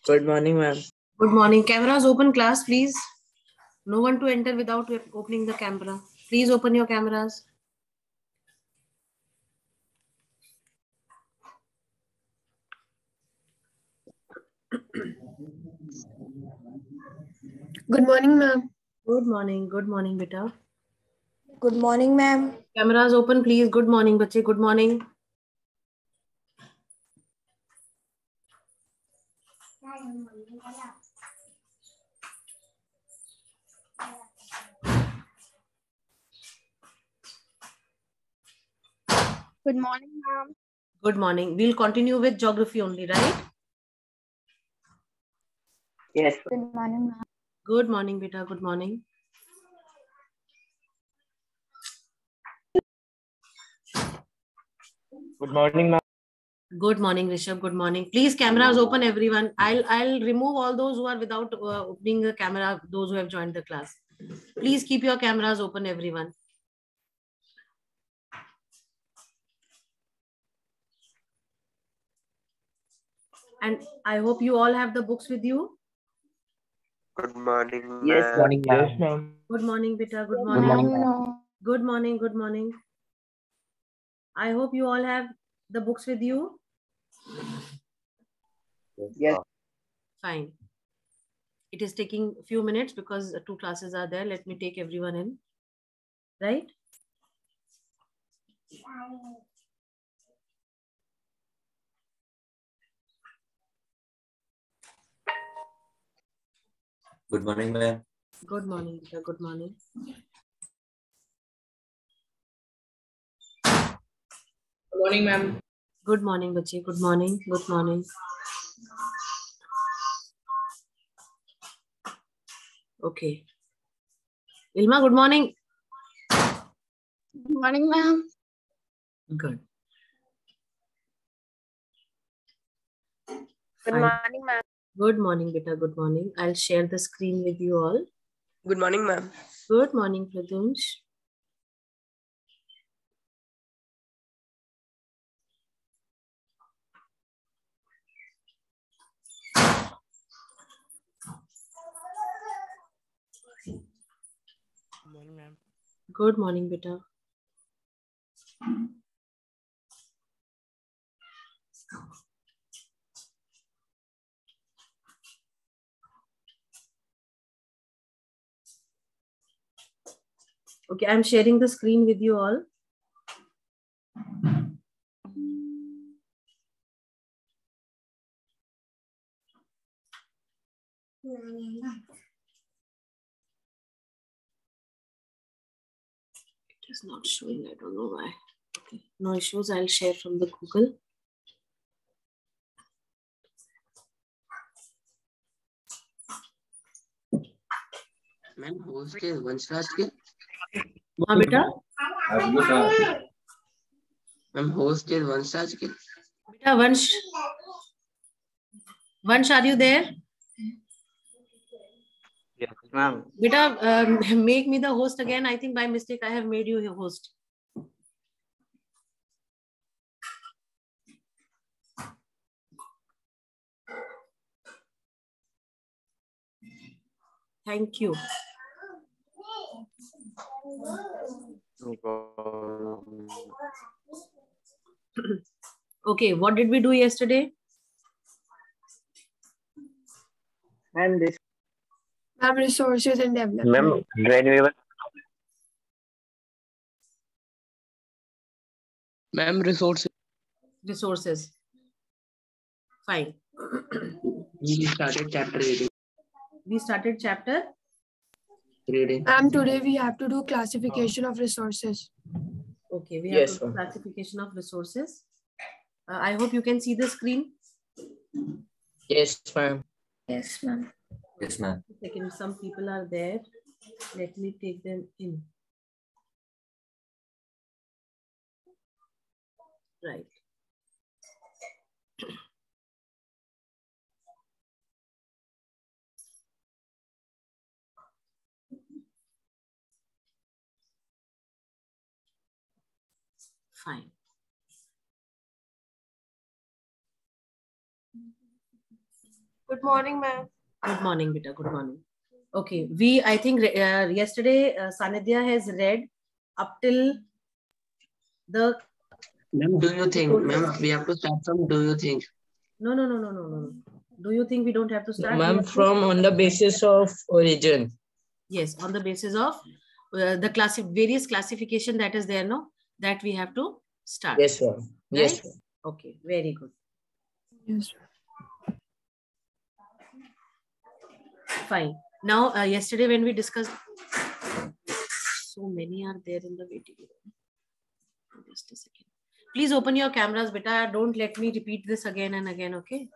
Good morning, ma'am. Good morning. Cameras open, class, please. No one to enter without opening the camera. Please open your cameras. Good morning, ma'am. Good morning. Good morning, beta. Good morning, ma'am. Cameras open, please. Good morning, bache. Good morning. Good morning, ma'am. Good morning. We'll continue with geography only, right? Yes. Good morning, ma'am. Good morning, beta. Good morning. Good morning, ma'am. Good morning, Rishabh. Good morning. Please, cameras open, everyone. I'll remove all those who are without opening the camera, those who have joined the class. Please keep your cameras open, everyone. And I hope you all have the books with you. Good morning, ma'am. Yes, morning, ma'am. Yes, ma'am. Good morning, beta. Good Good morning. morning, ma'am. Good morning. Good morning. I hope you all have the books with you. Yes. Fine. It is taking a few minutes because 2 classes are there. Let me take everyone in. Right? Good morning, ma'am. Good morning, beta. Good morning. Good morning, ma'am. Good morning, bache. Good morning. Good morning. Okay. Ilma, good morning. Good morning, ma'am. Good. Good Fine. morning, ma'am. Good morning, beta. Good morning. I'll share the screen with you all. Good morning, ma'am. Good morning, Pratunj. Good morning, ma'am. Good morning, beta. Okay, I'm sharing the screen with you all. It is not showing. I don't know why. Okay, no issues. I'll share from the Google. Ma'am, host के वंशराज के हाँ बेटा. Ma'am host के वंशराज के Beta, Vansh, are you there? Yes, ma'am. Beta, make me the host again. I think by mistake I have made you a host. Thank you. No problem. Okay, what did we do yesterday? Ma'am, this. Ma'am, resources and development. Ma'am, when we were. Ma'am Resources. Fine. we started chapter reading. We started chapter. Ma'am, today we have to do classification of resources. Okay, we have Yes, to do ma'am. classification of resources. I hope you can see the screen. Yes, ma'am. Yes, ma'am. Yes, ma'am. Second, some people are there. Let me take them in. Right. Fine. Good morning, ma'am. Good morning, beta. Good morning. Okay, I think yesterday Sanidhya has read up till the. Ma'am, do you think, ma'am, we have to start from do you think? No. Do you think we don't have to start? Ma'am, from on the basis of origin. Yes, on the basis of the various classification that is there, no? That we have to start. Yes, sir. Yes, Right? sir. Okay, very good. Yes. Fine. Now, yesterday when we discussed, so many are there in the waiting room. Just a second. Please open your cameras, beta. Don't let me repeat this again and again, okay?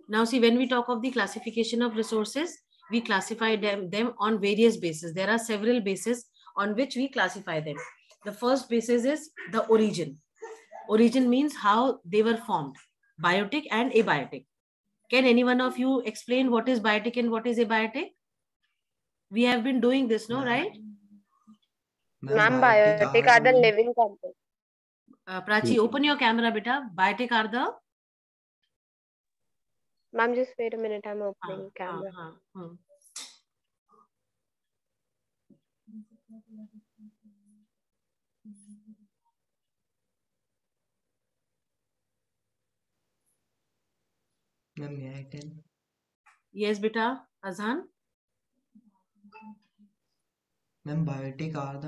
Now, see, when we talk of the classification of resources, we classify them on various bases. There are several bases on which we classify them. The first basis is the origin. Origin means how they were formed, biotic and abiotic. Can any one of you explain what is biotic and what is abiotic? We have been doing this, no, right? Ma'am, biotic are the living components. Prachi, open your camera, beta. Biotic are the? Ma'am, just wait a minute. I'm opening camera. Ma'am, may I tell? Yes, beta. Azhan? Ma'am, biotic are the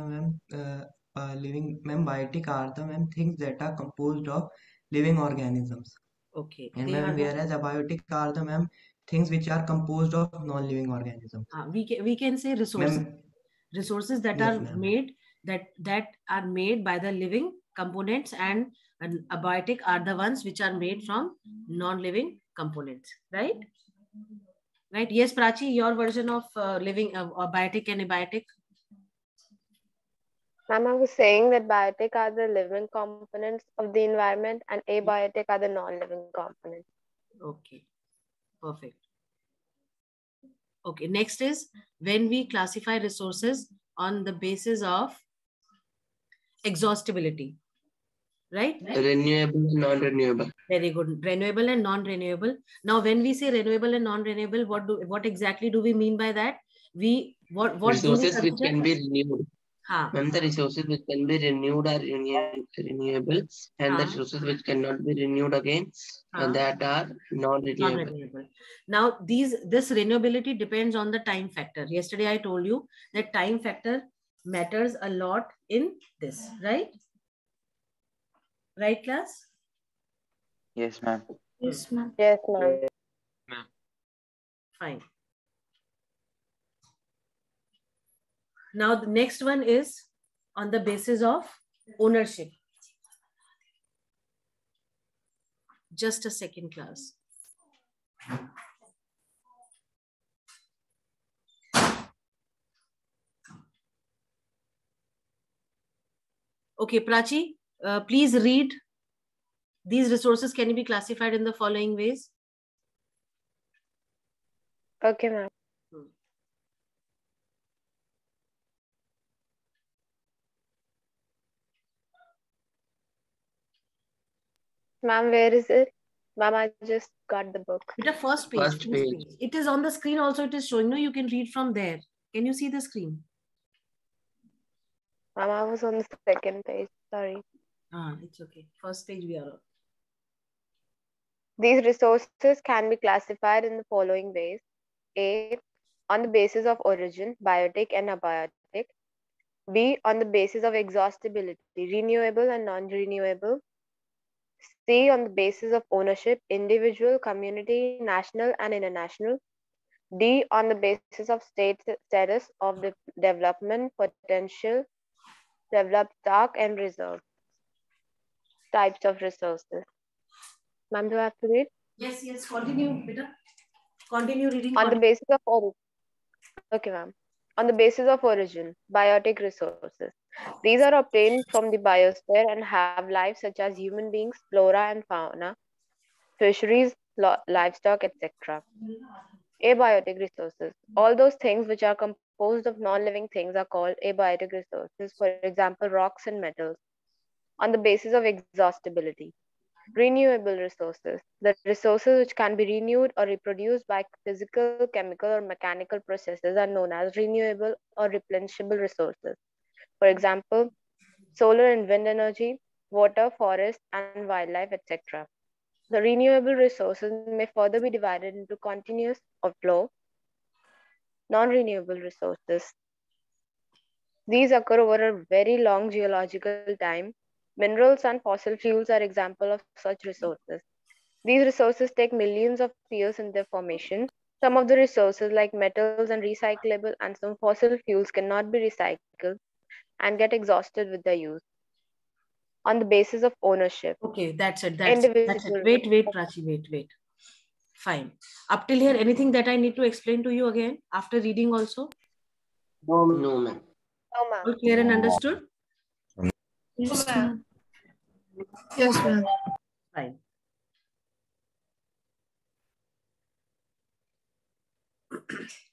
biotic are the things that are composed of living organisms. Okay. And whereas abiotic are the things which are composed of non-living organisms. We can say resources. Resources that Yes, are made that are made by the living components, and abiotic are the ones which are made from non-living components, right? Right. Yes, Prachi, your version of living biotic and abiotic. Ma'am, I was saying that biotic are the living components of the environment and abiotic are the non-living components. Okay, perfect. Okay, next is when we classify resources on the basis of exhaustibility, right? Renewable and non-renewable. Very good. Renewable and non-renewable. Now, when we say renewable and non-renewable, what exactly do we mean by that? What resources which can be renewed. Ma'am, the resources which can be renewed are renewable, and the resources which cannot be renewed again that are non-renewable. Now, this renewability depends on the time factor. Yesterday, I told you that time factor matters a lot in this, right? Right, class? Yes, ma'am. Yes, ma'am. Yes, ma'am. Fine. Now, the next one is on the basis of ownership. Just a second, class. Okay, Prachi, please read. These resources can be classified in the following ways. Okay, ma'am. Ma'am, where is it? Ma'am, I just got the book. The first page. First page. It is on the screen also. It is showing. No, you can read from there. Can you see the screen? Ma'am, I was on the second page. Sorry. It's okay. First page we are on. These resources can be classified in the following ways. A, on the basis of origin, biotic and abiotic. B, on the basis of exhaustibility, renewable and non-renewable. C, on the basis of ownership, individual, community, national and international. D, on the basis of status of the development, potential, developed stock and reserve. Types of resources. Ma'am, do I have to read? Yes, yes. Continue, beta. Continue reading. On the basis of origin. Okay, ma'am. On the basis of origin, biotic resources. These are obtained from the biosphere and have lives such as human beings, flora and fauna, fisheries, livestock, etc. Abiotic resources. All those things which are composed of non-living things are called abiotic resources. For example, rocks and metals. On the basis of exhaustibility. Renewable resources. The resources which can be renewed or reproduced by physical, chemical, or mechanical processes are known as renewable or replenishable resources. For example, solar and wind energy, water, forest, and wildlife, etc. The renewable resources may further be divided into continuous or flow, non-renewable resources. These occur over a very long geological time. Minerals and fossil fuels are examples of such resources. These resources take millions of years in their formation. Some of the resources like metals and recyclable and some fossil fuels cannot be recycled and get exhausted with their use. On the basis of ownership. Okay, that's it. That's it. Wait, Prachi, wait. Fine. Up till here, anything that I need to explain to you again after reading also? No, ma'am. No, ma'am. All clear and understood? Yes, ma'am. Yes, ma'am. Fine.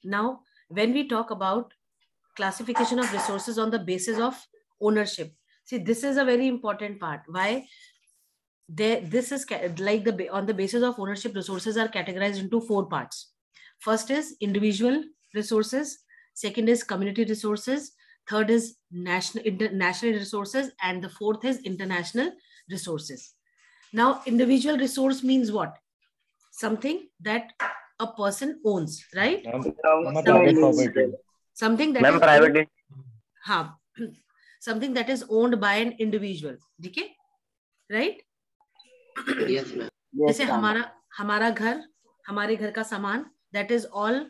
Now, when we talk about classification of resources on the basis of ownership, see, this is a very important part. Why? This is like on the basis of ownership, resources are categorized into 4 parts. First is individual resources. Second is community resources. Third is national resources. And the fourth is international resources. Now, individual resource means what? Something that a person owns, right? Something that is private. Something that is owned by an individual. Okay? Right? Yes, ma'am. जैसे हमारा घर, हमारे घर का सामान, that is all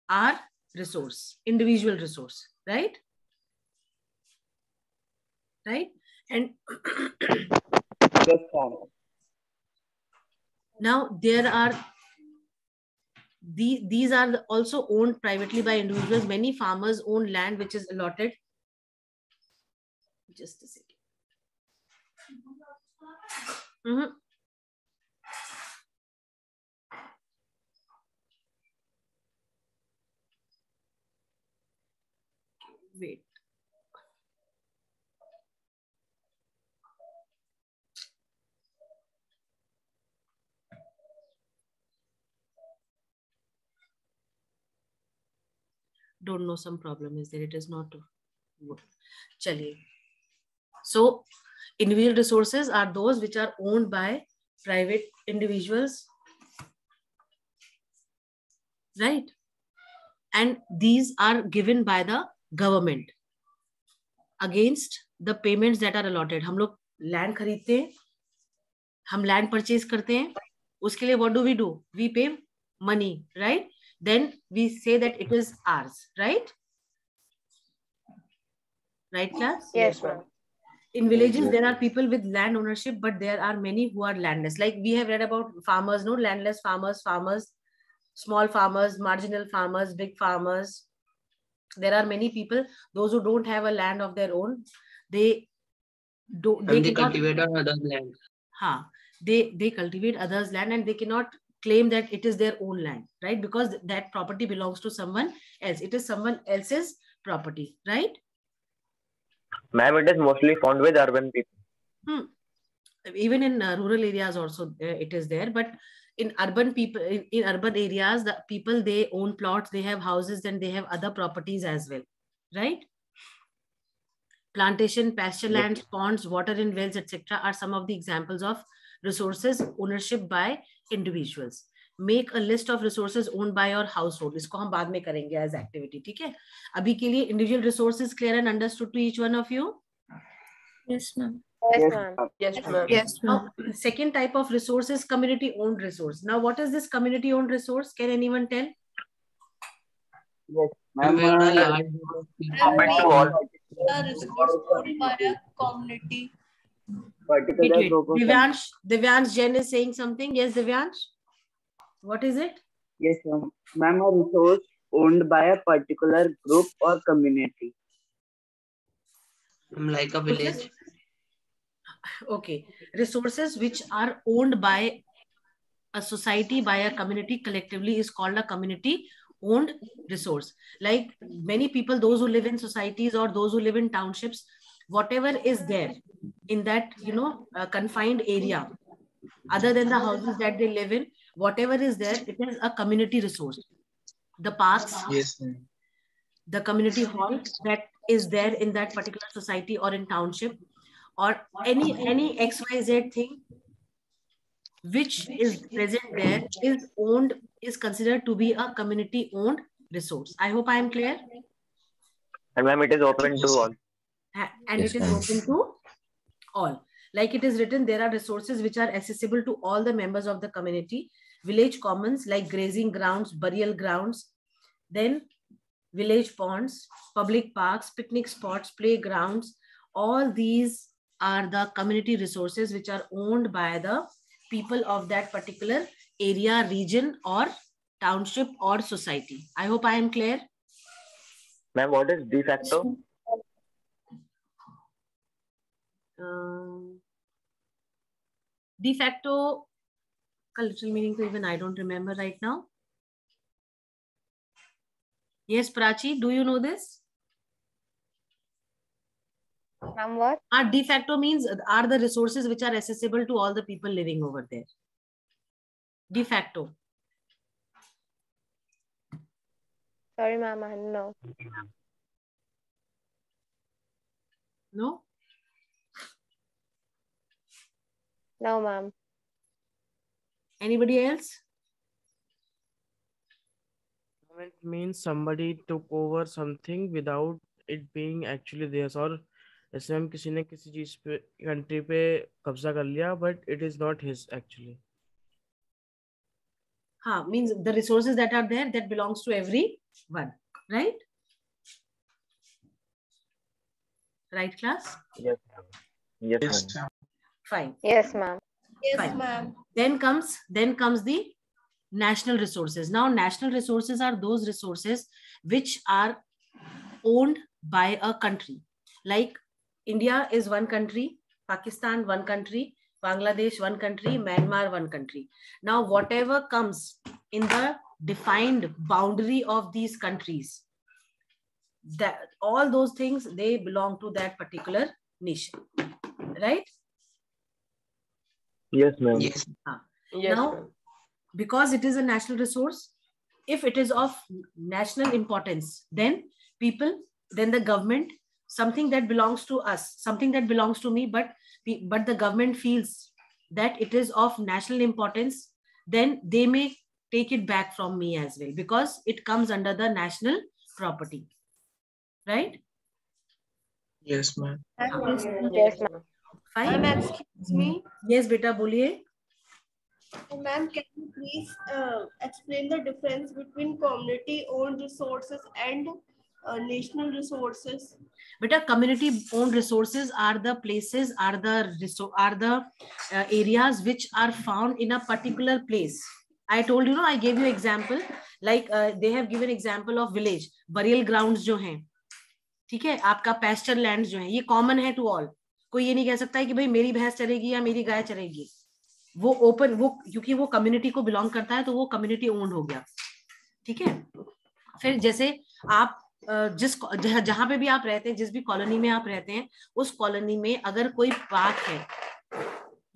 our resource, individual resource, right? Right? And now there are these are also owned privately by individuals. Many farmers own land which is allotted. Just a second. Wait. Don't know, some problem is there. It is not good. Chaliye. So individual resources are those which are owned by private individuals, right? And these are given by the government against the payments that are allotted. हम लोग land खरीदते हैं, हम land purchase करते हैं, उसके लिए what do? We pay money, right? Then we say that it is ours, right? Right, class? Yes, ma'am. In villages, there are people with land ownership, but there are many who are landless. Like we have read about farmers, no? Landless farmers, small farmers, marginal farmers, big farmers. There are many people, those who don't have a land of their own, they cultivate others' land. They cultivate others' land and they cannot claim that it is their own land, right? Because that property belongs to someone else. It is someone else's property, right? Ma'am, it is mostly found with urban people. Even in rural areas also it is there, but in urban people, in urban areas, the people, they own plots, they have houses, and they have other properties as well, right? Plantation, pasture lands, ponds, water in wells, etc. are some of the examples of resources ownership by individuals. Make a list of resources owned by your household. इसको हम बाद में करेंगे as activity, ठीक है? अभी के लिए individual resources clear and understood to each one of you? Yes, ma'am. Yes, ma'am. Yes, ma'am. Yes, ma'am. Now, second type of resource is community owned resource. Now, what is this community owned resource? Can anyone tell? Yes, ma'am. A resource owned by a community particular group of Divyansh Jain is saying something. Yes, Divyansh. What is it? Yes, ma'am. Ma'am, a resource owned by a particular group or community. Like a village. Okay. Resources which are owned by a society, by a community collectively, is called a community owned resource. Like many people, those who live in societies or those who live in townships, whatever is there in that, confined area, other than the houses that they live in, whatever is there, it is a community resource. The parks, Yes, the community hall that is there in that particular society or in township, or any XYZ thing which is present there is considered to be a community owned resource. I hope I am clear. And ma'am, it is open to all. And it is open to all. Like it is written, there are resources which are accessible to all the members of the community. Village commons like grazing grounds, burial grounds, then village ponds, public parks, picnic spots, playgrounds. All these are the community resources which are owned by the people of that particular area, region, or township or society. I hope I am clear. Ma'am, what is de facto? De facto, cultural meaning, even I don't remember right now. Yes, Prachi, do you know this? What? De facto means are the resources which are accessible to all the people living over there. De facto. Sorry, ma'am, I don't know. No? No, ma'am. Anybody else? It means somebody took over something without it being actually theirs, or जैसे हम किसी ने किसी चीज पे country पे कब्जा कर लिया, but it is not his actually. Means the resources that are there, that belongs to everyone, right? Right, class? Yes, ma'am. Yes, ma'am. Fine. Yes, ma'am. Yes, ma'am. Then comes the national resources. Now, national resources are those resources which are owned by a country. Like India is one country, Pakistan one country, Bangladesh one country, Myanmar one country. Now, whatever comes in the defined boundary of these countries, that all those things, they belong to that particular nation, right? Yes, ma'am. Yes. Now, because it is a national resource, if it is of national importance, then the government, something that belongs to us, something that belongs to me, but the government feels that it is of national importance, then they may take it back from me as well, because it comes under the national property, right? Yes, ma'am. Yes, ma'am. Fine. Ma'am, excuse me. Yes, beta, boliye. Ma'am, can you please explain the difference between community-owned resources and national resources? Beta, community-owned resources are the places, are the areas which are found in a particular place. I told you, I gave you example, like they have given example of village, burial grounds जो हैं, ठीक है, आपका pasture lands जो हैं, ये common है to all. कोई ये नहीं कह सकता है कि भाई मेरी भैंस चरेगी या मेरी गाय चरेगी. वो ओपन, वो क्योंकि वो कम्युनिटी को बिलोंग करता है तो वो कम्युनिटी ओन्ड हो गया, ठीक है. फिर जैसे आप जहां पे भी आप रहते हैं, जिस भी कॉलोनी में आप रहते हैं, उस कॉलोनी में अगर कोई पार्क है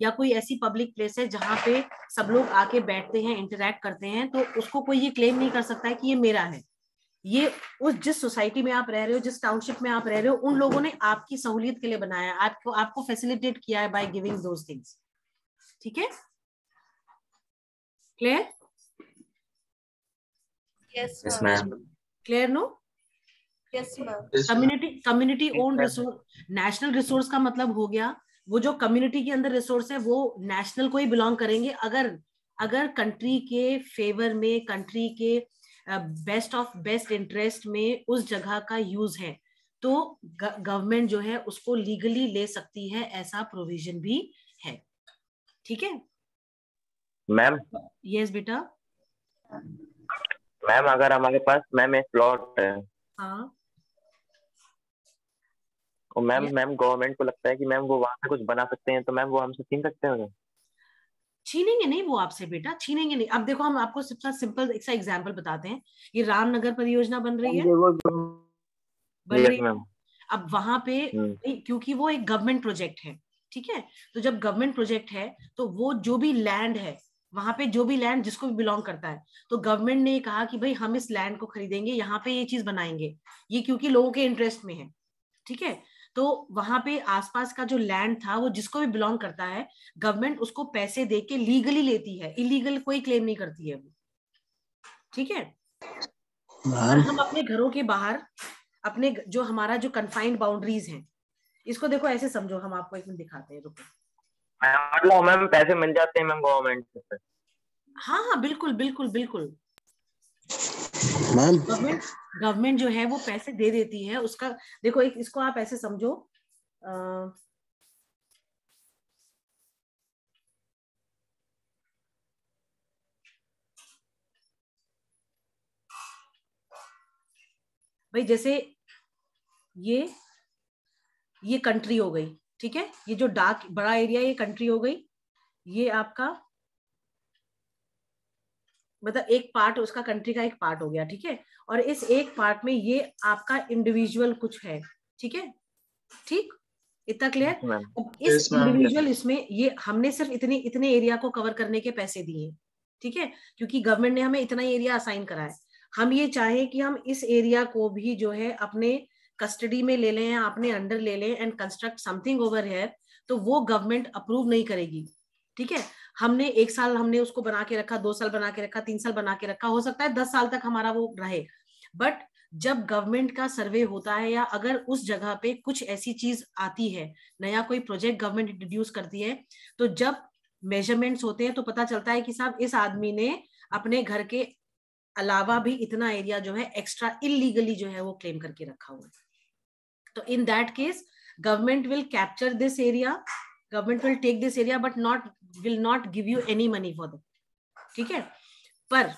या कोई ऐसी पब्लिक प्लेस है जहां पे सब लोग आके बैठते हैं, इंटरैक्ट करते हैं, तो उसको कोई ये क्लेम नहीं कर सकता है कि ये मेरा है. ये उस जिस सोसाइटी में आप रह रहे हो, जिस टाउनशिप में आप रह रहे हो, उन लोगों ने आपकी सहूलियत के लिए बनाया, आपको फैसिलिटेट किया है बाय गिविंग दोज थिंग्स. ठीक है, clear? Yes, ma'am. Clear? No? Yes, ma'am. Community own resource, national resource का मतलब हो गया वो जो कम्युनिटी के अंदर रिसोर्स है वो नेशनल को ही बिलोंग करेंगे अगर कंट्री के फेवर में, कंट्री के बेस्ट इंटरेस्ट में उस जगह का यूज है, तो गवर्नमेंट जो है उसको लीगली ले सकती है, ऐसा प्रोविजन भी है। ठीक है मैम? यस बेटा। मैम अगर हमारे पास मैम एक प्लॉट है, हाँ, और मैम गवर्नमेंट को लगता है कि मैम वो वहां पे कुछ बना सकते हैं, तो मैम वो हमसे छीन सकते हैं? छीनेंगे नहीं वो आपसे बेटा, छीनेंगे नहीं। अब देखो हम आपको सबसे सिंपल एक सा एग्जांपल बताते हैं। ये रामनगर परियोजना बन रही है, बन रही है। अब वहां पे क्योंकि वो एक गवर्नमेंट प्रोजेक्ट है, ठीक है, तो जब गवर्नमेंट प्रोजेक्ट है तो वो जो भी लैंड है वहां पे, जो भी लैंड जिसको भी बिलोंग करता है, तो गवर्नमेंट ने कहा कि भाई हम इस लैंड को खरीदेंगे, यहाँ पे ये चीज बनाएंगे, ये क्योंकि लोगों के इंटरेस्ट में है। ठीक है, तो वहां पे आसपास का जो लैंड था वो जिसको भी बिलोंग करता है, गवर्नमेंट उसको पैसे दे के लीगली लेती है, इलीगल कोई क्लेम नहीं करती है वो। ठीक है, और हम अपने घरों के बाहर अपने जो हमारा जो कन्फाइंड बाउंड्रीज हैं, इसको देखो ऐसे समझो, हम आपको एक मिनट दिखाते हैं, रुको। मतलब मैम पैसे मिल जाते हैं मैम गवर्नमेंट से? हाँ हाँ बिल्कुल बिल्कुल बिल्कुल मैम। गवर्नमेंट जो है वो पैसे दे देती है उसका। देखो एक इसको आप ऐसे समझो, भाई जैसे ये कंट्री हो गई, ठीक है, ये जो डार्क बड़ा एरिया ये कंट्री हो गई, ये आपका मतलब एक पार्ट उसका कंट्री का एक पार्ट हो गया, ठीक है, और इस एक पार्ट में ये आपका इंडिविजुअल कुछ है, ठीक है, ठीक, इतना क्लियर। अब इस इंडिविजुअल इसमें ये हमने सिर्फ इतने एरिया को कवर करने के पैसे दिए, ठीक है, क्योंकि गवर्नमेंट ने हमें इतना एरिया असाइन करा है। हम ये चाहें कि हम इस एरिया को भी जो है अपने कस्टडी में ले लें या अपने अंडर ले लें and construct something over here, तो वो गवर्नमेंट अप्रूव नहीं करेगी। ठीक है, हमने 1 साल हमने उसको बना के रखा, 2 साल बना के रखा, 3 साल बना के रखा, हो सकता है 10 साल तक हमारा वो रहे, बट जब गवर्नमेंट का सर्वे होता है या अगर उस जगह पे कुछ ऐसी चीज आती है, नया कोई प्रोजेक्ट गवर्नमेंट इंट्रोड्यूस करती है, तो जब मेजरमेंट्स होते हैं तो पता चलता है कि साहब इस आदमी ने अपने घर के अलावा भी इतना एरिया जो है एक्स्ट्रा इलीगली जो है वो क्लेम करके रखा हुआ है। तो in that case government will capture this area, government will take this area but will not give you any money for that. ठीक है, पर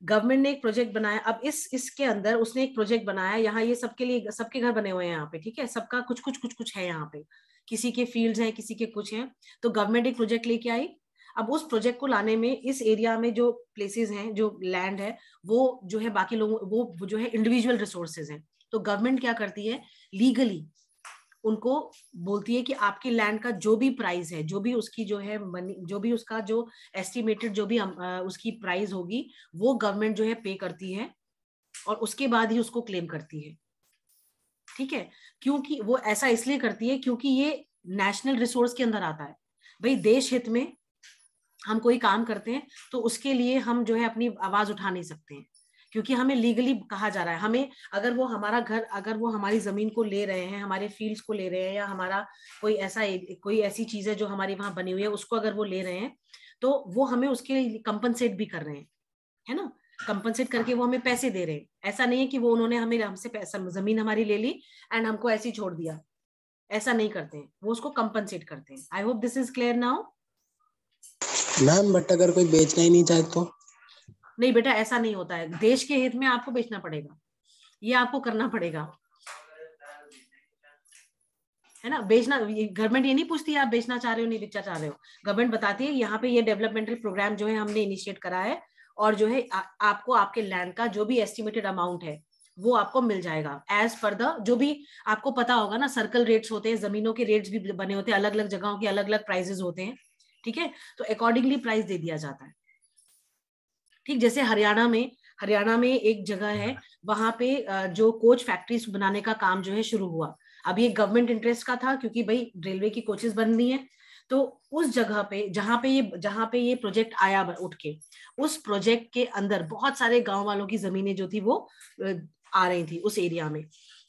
गवर्नमेंट ने एक प्रोजेक्ट बनाया, अब इसके अंदर उसने एक प्रोजेक्ट बनाया, यहाँ ये सबके लिए सबके घर बने हुए हैं यहाँ पे, ठीक है, सबका कुछ है यहाँ पे, किसी के फील्ड्स हैं, किसी के कुछ हैं, तो गवर्नमेंट एक प्रोजेक्ट लेके आई। अब उस प्रोजेक्ट को लाने में इस एरिया में जो प्लेसेस हैं, जो लैंड है, वो जो है बाकी लोगों वो जो है इंडिविजुअल रिसोर्सेज हैं, तो गवर्नमेंट क्या करती है, लीगली उनको बोलती है कि आपकी लैंड का जो भी प्राइस है, जो भी उसकी जो है मनी, जो भी उसका जो एस्टिमेटेड जो भी उसकी प्राइस होगी, वो गवर्नमेंट जो है पे करती है और उसके बाद ही उसको क्लेम करती है। ठीक है, क्योंकि वो ऐसा इसलिए करती है क्योंकि ये नेशनल रिसोर्स के अंदर आता है। भाई देश हित में हम कोई काम करते हैं तो उसके लिए हम जो है अपनी आवाज उठा नहीं सकते हैं, क्योंकि हमें लीगली कहा जा रहा है, हमें अगर वो हमारा घर, अगर वो हमारी जमीन को ले रहे हैं, हमारे फील्ड्स को ले रहे हैं, या हमारा कोई ऐसी चीज है जो हमारी वहां बनी हुई है उसको अगर वो ले रहे हैं, तो वो हमें उसके कंपनसेट भी कर रहे हैं, है ना, कंपनसेट करके वो हमें पैसे दे रहे हैं। ऐसा नहीं है कि वो उन्होंने हमसे पैसा, जमीन हमारी ले ली एंड हमको ऐसे ही छोड़ दिया, ऐसा नहीं करते हैं, वो उसको कंपनसेट करते हैं। I hope this is clear now ma'am. But अगर कोई बेचना ही नहीं चाहे तो? नहीं बेटा, ऐसा नहीं होता है, देश के हित में आपको बेचना पड़ेगा, ये आपको करना पड़ेगा, है ना। बेचना, गवर्नमेंट ये नहीं पूछती आप बेचना चाह रहे हो नहीं बेचना चाह रहे हो, गवर्नमेंट बताती है यहाँ पे ये डेवलपमेंटल प्रोग्राम जो है हमने इनिशिएट करा है, और जो है आपको आपके लैंड का जो भी एस्टिमेटेड अमाउंट है वो आपको मिल जाएगा एज पर द, जो भी आपको पता होगा ना, सर्कल रेट्स होते हैं, जमीनों के रेट्स भी बने होते हैं, अलग अलग जगहों के अलग अलग प्राइसेस होते हैं, ठीक है, तो अकॉर्डिंगली प्राइस दे दिया जाता है। ठीक, जैसे हरियाणा में एक जगह है, वहां पे जो कोच फैक्ट्रीज बनाने का काम जो है शुरू हुआ, अब ये गवर्नमेंट इंटरेस्ट का था क्योंकि भाई रेलवे की कोचेस बन रही हैं, तो उस जगह पे जहां पे ये प्रोजेक्ट आया उठ के, उस प्रोजेक्ट के अंदर बहुत सारे गांव वालों की जमीनें जो थी वो आ रही थी उस एरिया में।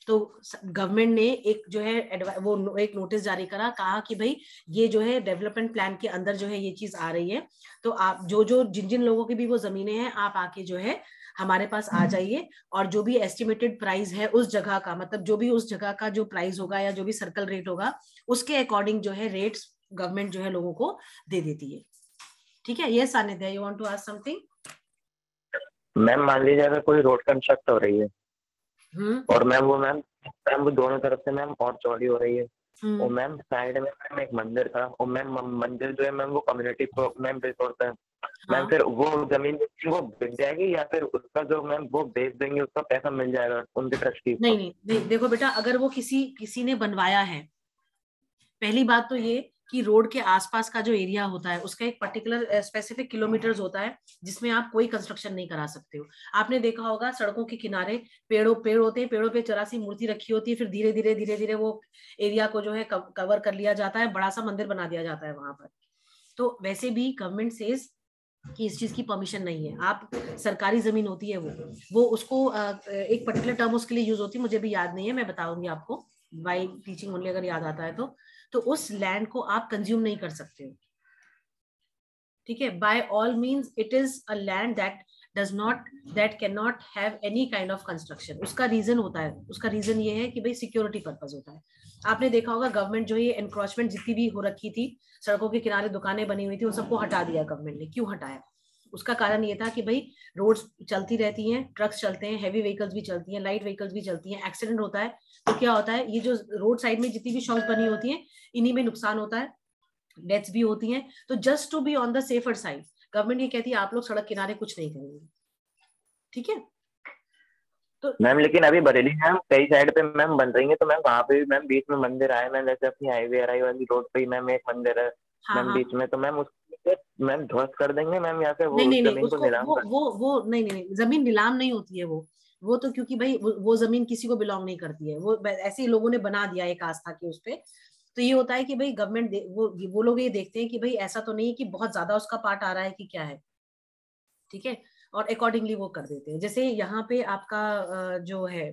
तो गवर्नमेंट ने एक जो है वो एक नोटिस जारी करा, कहा कि भाई ये जो है डेवलपमेंट प्लान के अंदर जो है ये चीज आ रही है, तो आप जिन जिन लोगों की भी वो जमीनें हैं, आप आके जो है हमारे पास आ जाइए, और जो भी एस्टिमेटेड प्राइस है उस जगह का, मतलब जो भी उस जगह का जो प्राइस होगा या जो भी सर्कल रेट होगा, उसके अकॉर्डिंग जो है रेट्स गवर्नमेंट जो है लोगों को दे देती है। ठीक है, yes Saanidhya, you want to ask something? Ma'am मान लीजिए अगर कोई रोड कंस्ट्रक्ट हो रही है और मैम वो दोनों तरफ से मैम और चौड़ी हो रही है, और मैम साइड में मैम एक मंदिर था, और मैम मंदिर जो है मैम वो कम्युनिटी को मैम रिसोर्स है, मैम फिर वो जमीन वो बिक जाएगी या फिर उसका जो मैम वो बेच देंगे, उसका पैसा मिल जाएगा उनके ट्रस्टी? नहीं, देखो बेटा, अगर वो किसी ने बनवाया है, पहली बात तो ये कि रोड के आसपास का जो एरिया होता है उसका एक पर्टिकुलर स्पेसिफिक किलोमीटर्स होता है जिसमें आप कोई कंस्ट्रक्शन नहीं करा सकते हो। आपने देखा होगा सड़कों के किनारे पेड़ होते हैं, पेड़ों पे 84 मूर्ति रखी होती है, फिर धीरे धीरे वो एरिया को जो है कवर कर लिया जाता है, बड़ा सा मंदिर बना दिया जाता है वहां पर। तो वैसे भी गवर्नमेंट सेज कि इस चीज की परमिशन नहीं है। आप सरकारी जमीन होती है वो उसको एक पर्टिकुलर टर्म उसके लिए यूज होती है, मुझे भी याद नहीं है, मैं बताऊंगी आपको बाय टीचिंग ओनली अगर याद आता है तो उस लैंड को आप कंज्यूम नहीं कर सकते हो। ठीक है, by all means it is a land that can not have any kind of construction. उसका रीजन होता है, उसका रीजन ये है कि भाई सिक्योरिटी पर्पस होता है। आपने देखा होगा गवर्नमेंट जो ये एनक्रोचमेंट जितनी भी हो रखी थी, सड़कों के किनारे दुकानें बनी हुई थी, उन सबको हटा दिया गवर्नमेंट ने। क्यों हटाया? उसका कारण ये था कि भाई रोड्स चलती रहती हैं, ट्रक्स चलते हैं, हैवी व्हीकल्स भी चलती हैं, लाइट व्हीकल्स भी चलती हैं, एक्सीडेंट होता है, तो क्या होता है, ये जो रोड साइड में जितनी भी शॉप्स बनी होती हैं, इन्हीं में नुकसान होता है, डेथ्स भी होती हैं। तो just to be on the safer side government ये कहती है आप लोग सड़क किनारे कुछ नहीं करेंगे। ठीक है, तो मैम लेकिन अभी बरेली मैम कई साइड पे मैम बन रही है, तो मैम वहाँ पे भी मैम बीच में मंदिर आए मैम, जैसे अपनी हाईवे आरआई वाली रोड पे ही मैम एक मंदिर है मैम बीच में, तो मैम उसको मैम ध्वस्त कर देंगे मैम, या फिर वो जमीन को नीलाम कर? वो नहीं, जमीन नीलाम नहीं होती है वो तो, क्योंकि भाई वो जमीन किसी को बिलोंग नहीं करती है, वो ऐसे ही लोगों ने बना दिया एक आस्था के उस पे। तो ये होता है कि भाई गवर्नमेंट वो लोग ये देखते हैं कि भाई ऐसा तो नहीं है कि बहुत ज्यादा उसका पार्ट आ रहा है कि क्या है। ठीक है, और अकॉर्डिंगली वो कर देते हैं। जैसे यहाँ पे आपका जो है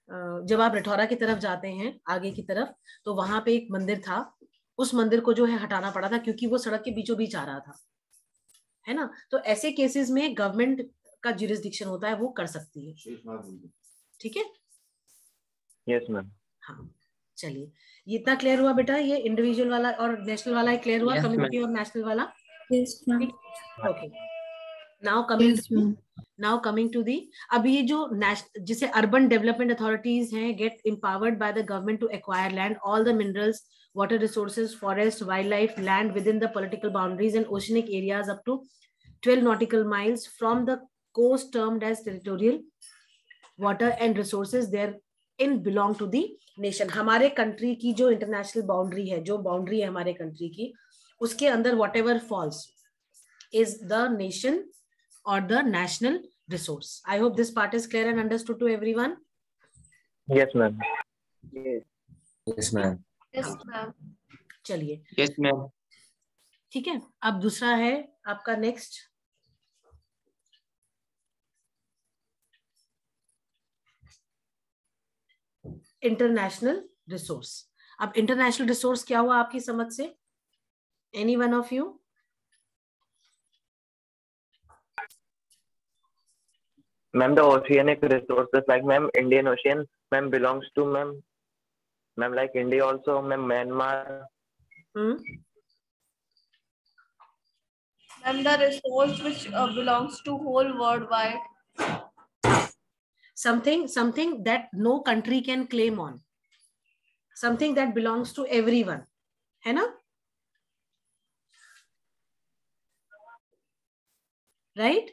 जब आप रिठौरा की तरफ जाते हैं आगे की तरफ, तो वहां पे एक मंदिर था, उस मंदिर को जो है हटाना पड़ा था क्योंकि वो सड़क के बीचों बीच आ रहा था, है ना। तो ऐसे केसेस में गवर्नमेंट का ज्यूरिसडिक्शन होता है, वो कर सकती है। ठीक है, यस मैम। हाँ, चलिए, ये इतना क्लियर हुआ बेटा? ये इंडिविजुअल वाला और नेशनल वाला क्लियर हुआ? कम्युनिटी और नेशनल वाला? Yes ma'am. Okay, now coming to the, अब ये जो जिसे अर्बन डेवलपमेंट अथॉरिटीज हैं, get empowered by the government to acquire land, all the minerals, water resources, forest, wildlife, land within the political boundaries and oceanic areas up to 12 nautical miles from the coast termed as territorial water and resources therein belong to the nation। हमारे country की जो international boundary है, जो boundary है हमारे country की, उसके अंदर whatever falls is the nation or the national resource. I hope this part is clear and understood to everyone. Yes ma'am. Yes ma'am. Yes ma'am. चलिए, Yes ma'am. ठीक है, अब दूसरा है आपका नेक्स्ट, इंटरनेशनल रिसोर्स। अब इंटरनेशनल रिसोर्स क्या हुआ आपकी समझ से? Any one of you? Ma'am, the oceanic resources like ma'am Indian Ocean ma'am belongs to ma'am like India also ma'am Myanmar. Ma'am, the resource which belongs to whole worldwide. Something that no country can claim on, something that belongs to everyone, है ना? Right?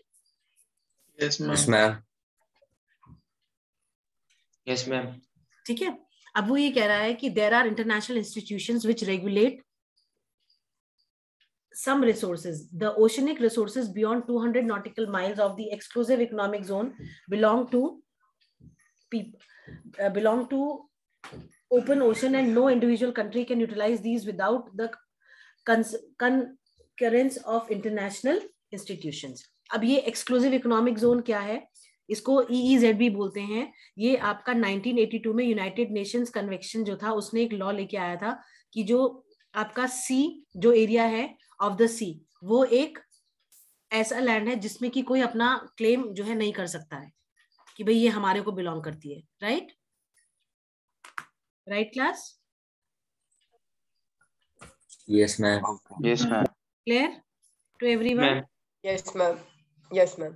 Yes ma'am. Yes ma'am. Yes ma'am. ठीक है, अब वो ये कह रहा है कि there are international institutions which regulate some resources. The oceanic resources beyond 200 nautical miles of the exclusive economic zone belong to open ocean, and no individual country can utilize these without the concurrence of international institutions. अब ये exclusive economic zone क्या है? इसको EEZ भी बोलते हैं। ये आपका 1982 में यूनाइटेड नेशंस कन्वेंशन जो था उसने एक लॉ लेके आया था कि जो आपका सी जो एरिया है ऑफ द सी वो एक ऐसा लैंड है जिसमें कि कोई अपना क्लेम जो है नहीं कर सकता है कि भाई ये हमारे को बिलोंग करती है। Right right class? Yes, ma'am. Yes, ma'am. Clear to everyone? Yes, ma'am. Yes, ma'am.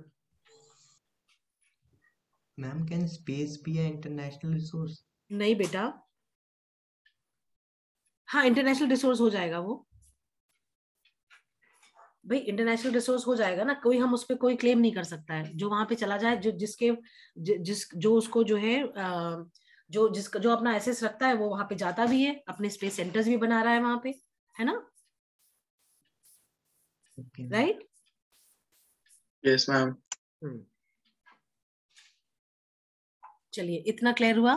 Ma'am, can space be an international resource? नहीं बेटा, हाँ इंटरनेशनल रिसोर्स हो जाएगा वो भाई, इंटरनेशनल रिसोर्स हो जाएगा ना, कोई हम उस पर कोई क्लेम नहीं कर सकता है। जो वहां पे चला जाए, जो जिसके जो उसको जो है जो अपना एसेस रखता है वो वहां पे जाता भी है, अपने स्पेस सेंटर्स भी बना रहा है वहां पे, है ना? राइट? Yes, ma'am. चलिए, इतना क्लियर हुआ?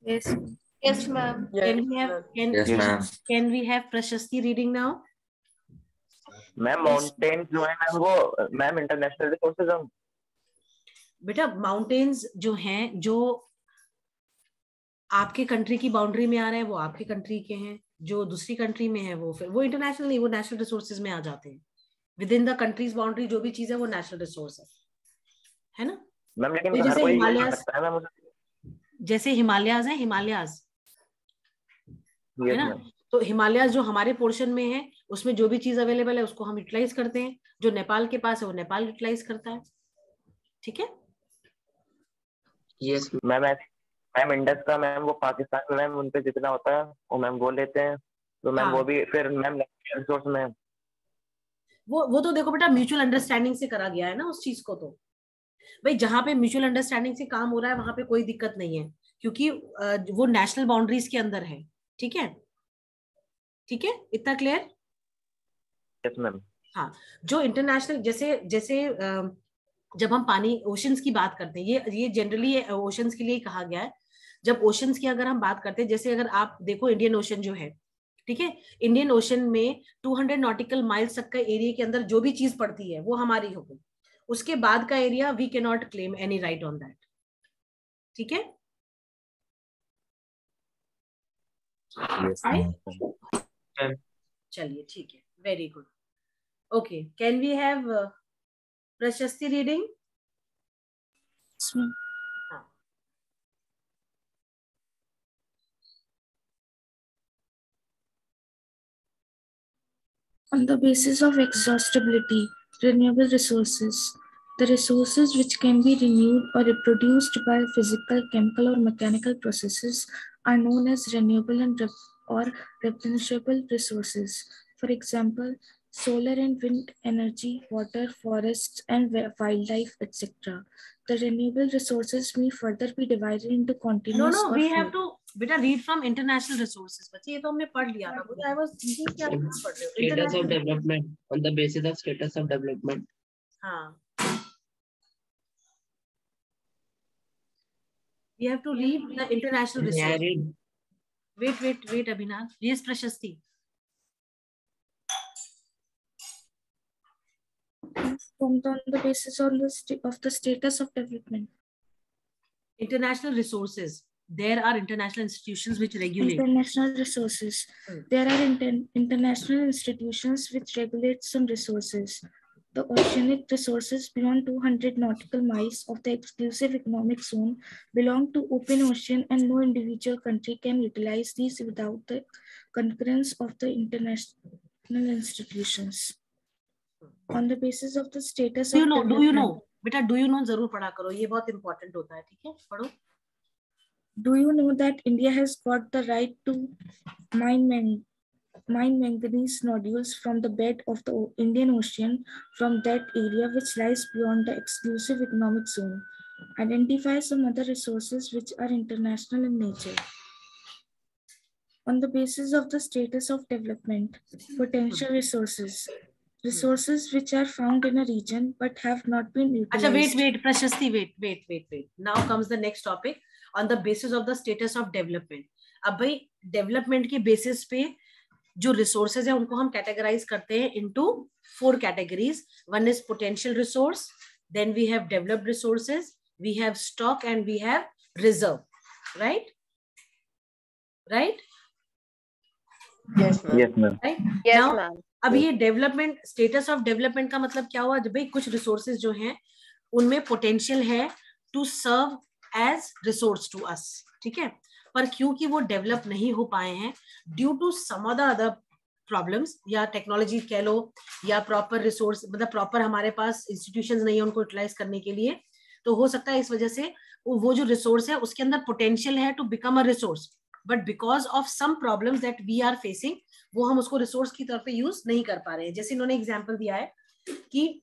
Yes. Yes, ma'am. Can we have Prashasti reading now? Ma'am mountains जो है मैम वो मैम इंटरनेशनल रिसोर्सेज हम बेटा माउंटेन्स जो हैं, जो आपके कंट्री की बाउंड्री में आ रहे हैं वो आपके कंट्री के हैं, जो दूसरी कंट्री में है वो फिर वो इंटरनेशनल नहीं, वो नेशनल रिसोर्सेज में आ जाते हैं। With in the countries boundary जो भी चीज है वो नेशनल रिसोर्स है ना मैम? लेकिन हर कोई यूज कर सकता है मैम, जैसे हिमालयाज है, हिमालयाज है yes, ना? ma'am. तो हिमालयाज जो हमारे पोर्शन में है उसमें जो भी चीज अवेलेबल है उसको हम यूटिलाइज करते हैं, जो नेपाल के पास है वो नेपाल यूटिलाइज करता है। ठीक है? यस मैम मैम इंडस का मैम वो पाकिस्तान में मैम उनपे जितना होता है वो मैम वो लेते हैं, तो मैम वो भी फिर मैम नेशनल रिसोर्स में वो तो देखो बेटा म्यूचुअल अंडरस्टैंडिंग से करा गया है ना उस चीज को। तो भाई जहां पे म्यूचुअल अंडरस्टैंडिंग से काम हो रहा है वहां पे कोई दिक्कत नहीं है, क्योंकि वो नेशनल बाउंड्रीज के अंदर है। ठीक है? ठीक है, इतना क्लियर? Yes ma'am. हाँ, जो इंटरनेशनल जैसे जैसे जब हम पानी ओशंस की बात करते हैं, ये जनरली ओशंस के लिए कहा गया है। जब ओशंस की अगर हम बात करते हैं, जैसे अगर आप देखो इंडियन ओशन जो है, ठीक है, इंडियन ओशन में 200 नॉटिकल माइल्स तक का एरिया के अंदर जो भी चीज पड़ती है वो हमारी हो गई। उसके बाद का area we can not claim any right on that. ठीक है? चलिए ठीक है, very good. Okay, can we have प्रशस्ति reading? On the basis of exhaustibility, renewable resources, the resources which can be renewed or reproduced by physical, chemical, or mechanical processes are known as renewable or replenishable resources. For example, solar and wind energy, water, forests, and wildlife, etc. The renewable resources may further be divided into continuous No, we have to बेटा read from international resources। बच्चे ये तो हमने पढ़ लिया था। I was thinking क्या पढ़ रहे हो? Status of development, on the basis of status of development. हाँ, we have to read the international resources. Wait, Abhinav. Yes, Prashasti. Formed on the basis of the status of development. International resources. There are international institutions which regulate. International resources. There are international institutions which regulate some resources. The oceanic resources beyond 200 nautical miles of the exclusive economic zone belong to open ocean, and no individual country can utilize these without the concurrence of the international institutions. On the basis of the status do you know बेटा do you know जरूर पढ़ा करो, ये बहुत important होता है। ठीक है, पढ़ो। Do you know that India has got the right to mine manganese nodules from the bed of the Indian Ocean from that area which lies beyond the exclusive economic zone? Identify some other resources which are international in nature. On the basis of the status of development, potential resources. Resources which are found in a region but have not been utilized. Wait, Prashasti, wait. Now comes the next topic. On the basis of the status of development. अब भाई development के basis पे जो resources है उनको हम categorise करते हैं into 4 categories. One is potential resource, then we have developed resources, we have stock and we have reserve. Right? Right? Yes, ma'am. Yes, ma'am. Right? Yes, now ma'am. अब ये development, status of development का मतलब क्या हुआ? जब भाई कुछ resources जो हैं उनमें पोटेंशियल है to serve as resource to us, ठीक है, पर क्योंकि वो डेवलप नहीं हो पाए हैं due to some other problems, या टेक्नोलॉजी कह लो, या प्रॉपर रिसोर्स, मतलब प्रॉपर हमारे पास इंस्टीट्यूशंस नहीं है उनको यूटिलाइज करने के लिए, तो हो सकता है इस वजह से वो जो रिसोर्स है उसके अंदर पोटेंशियल है to become a resource, but because of some problems that we are facing वो हम उसको रिसोर्स की तरफ पे यूज नहीं कर पा रहे हैं. जैसे इन्होंने एग्जांपल दिया है कि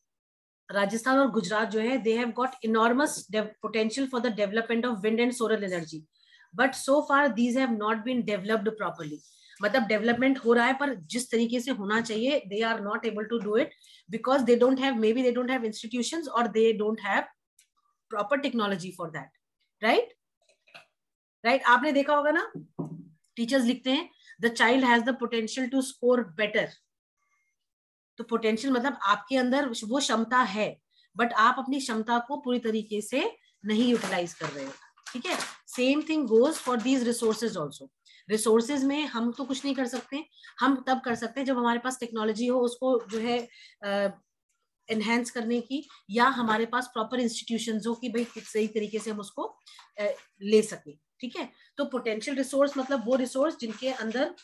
राजस्थान और गुजरात जो है they have got enormous potential for the development of wind and solar energy, but so far these have not been developed properly. मतलब डेवलपमेंट हो रहा है पर जिस तरीके से होना चाहिए they are not able to do it because they don't have, maybe they don't have institutions और they don't have proper technology for that. Right? Right? आपने देखा होगा ना, टीचर्स लिखते हैं the child has the potential to score better. तो potential मतलब आपके अंदर वो क्षमता है बट आप अपनी क्षमता को पूरी तरीके से नहीं यूटिलाइज कर रहे हो. ठीक है? Same thing goes for these resources also. Resources में हम तो कुछ नहीं कर सकते, हम तब कर सकते हैं जब हमारे पास टेक्नोलॉजी हो उसको जो है एनहेंस करने की, या हमारे पास प्रॉपर इंस्टीट्यूशंस हो कि भाई सही तरीके से हम उसको ले सके. ठीक है? तो पोटेंशियल रिसोर्स मतलब वो रिसोर्स जिनके अंदर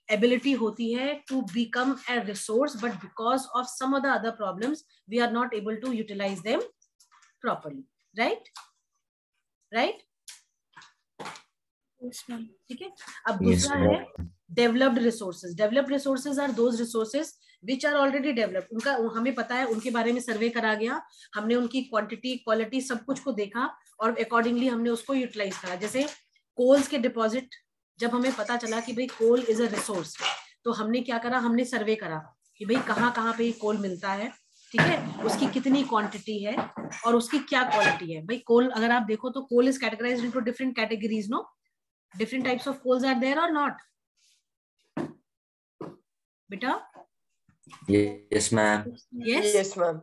एबिलिटी होती है to become a resource, but because of some of the other problems we are not able to utilise them properly. Right? Right? ठीक है. अब दूसरा है developed resources. Developed resources are those resources which are already developed. उनका हमें पता है, उनके बारे में सर्वे करा गया, हमने उनकी क्वांटिटी क्वालिटी सब कुछ को देखा और अकॉर्डिंगली हमने उसको यूटिलाइज करा. जैसे कोल्स के डिपॉजिट, जब हमें पता चला कि भाई कोल इज अ रिसोर्स तो हमने क्या करा, हमने सर्वे करा कि भाई कहाँ कहाँ पे कोल मिलता है, ठीक है, उसकी कितनी क्वांटिटी है और उसकी क्या क्वालिटी है. भाई कोल अगर आप देखो तो coal is categorised into different categories. No, different types of coals are there or not? बेटा? Yes, ma'am. Yes? Yes, ma'am.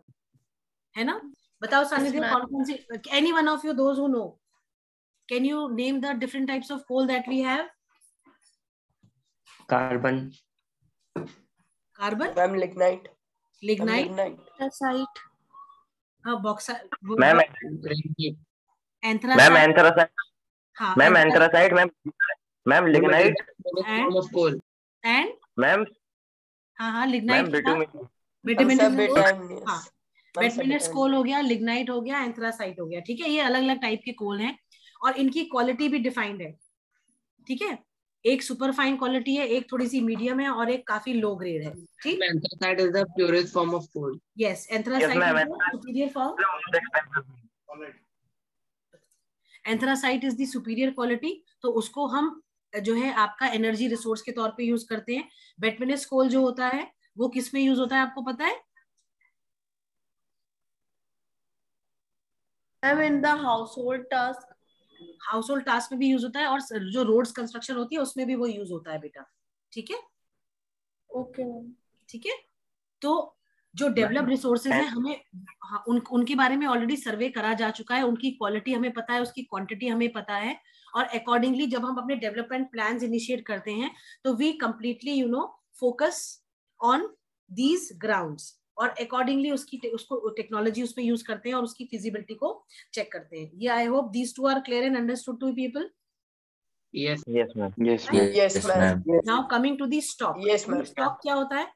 है ना? बताओ सानिध्य, कौन कौन सी, any one of you, those who know, can you name the different types of coal that we have? Carbon. Carbon? Ma'am, lignite. Lignite? Anthracite. हाँ, bauxite. Ma'am anthracite. Anthracite. हाँ, ma'am anthracite. Ma'am lignite. and ma'am हाँ lignite. Bituminous कोल हो गया, lignite हो गया, anthracite हो गया. ठीक है? ये अलग अलग टाइप के कोल हैं और इनकी क्वालिटी भी डिफाइंड है. ठीक है? एक सुपर फाइन क्वालिटी है, एक थोड़ी सी मीडियम है और एक काफी लो ग्रेड है. ठीक? Anthracite is the purest form of coal. Yes, anthracite is the superior form. Anthracite is the superior quality, तो उसको हम जो है आपका एनर्जी रिसोर्स के तौर पे यूज करते हैं. बिटुमिनस कोल जो होता है वो किस में यूज होता है आपको पता है? I'm in the household task. Household task में भी यूज होता है और जो रोड्स कंस्ट्रक्शन होती है उसमें भी वो यूज होता है बेटा. ठीक है? Okay. ठीक है? तो जो डेवलप्ड रिसोर्सेज हैं हमें उनके बारे में ऑलरेडी सर्वे करा जा चुका है. उनकी क्वालिटी हमें पता है, उसकी क्वांटिटी हमें पता है और अकॉर्डिंगली जब हम अपने डेवलपमेंट प्लान्स इनिशिएट करते हैं तो we completely focus on these grounds और अकॉर्डिंगली उसको टेक्नोलॉजी उसमें यूज करते हैं और उसकी फिजिबिलिटी को चेक करते हैं. ये I hope these two are clear and understood to people. Yes. Yes, ma'am. Yes, Yes, ma'am. Now coming to the stock. Yes, ma'am. Stock क्या होता है?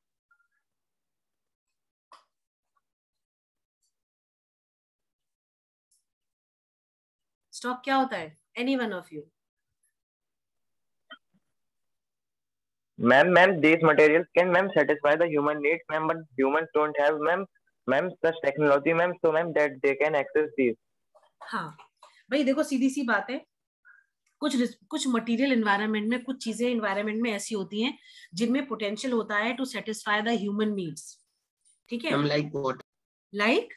स्टॉक क्या होता है? Any one of you? Ma'am, these materials can satisfy the human needs, ma'am, but humans don't have such technology, ma'am, so that they can access these. हाँ भाई देखो, सीधी सी बात है, कुछ मटेरियल एनवायरनमेंट में, कुछ चीजें एनवायरनमेंट में ऐसी होती हैं जिनमें पोटेंशियल होता है to satisfy the human needs. ठीक है? Like water. Like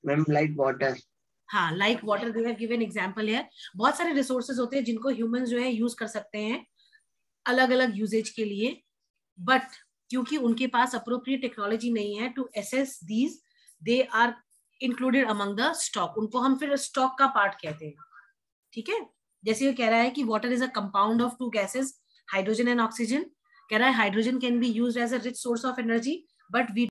Like water. हाँ, like water. They have given example है. बहुत सारे रिसोर्सेज होते हैं जिनको ह्यूमंस जो है यूज कर सकते हैं अलग अलग यूजेज के लिए, बट क्योंकि उनके पास अप्रोप्रिएट टेक्नोलॉजी नहीं है to access these, they are included among the stock, उनको हम फिर स्टॉक का पार्ट कहते हैं। ठीक है, जैसे ये कह रहा है कि water is a compound of two gases, hydrogen and oxygen, कह रहा है hydrogen can be used as a rich source of energy, but we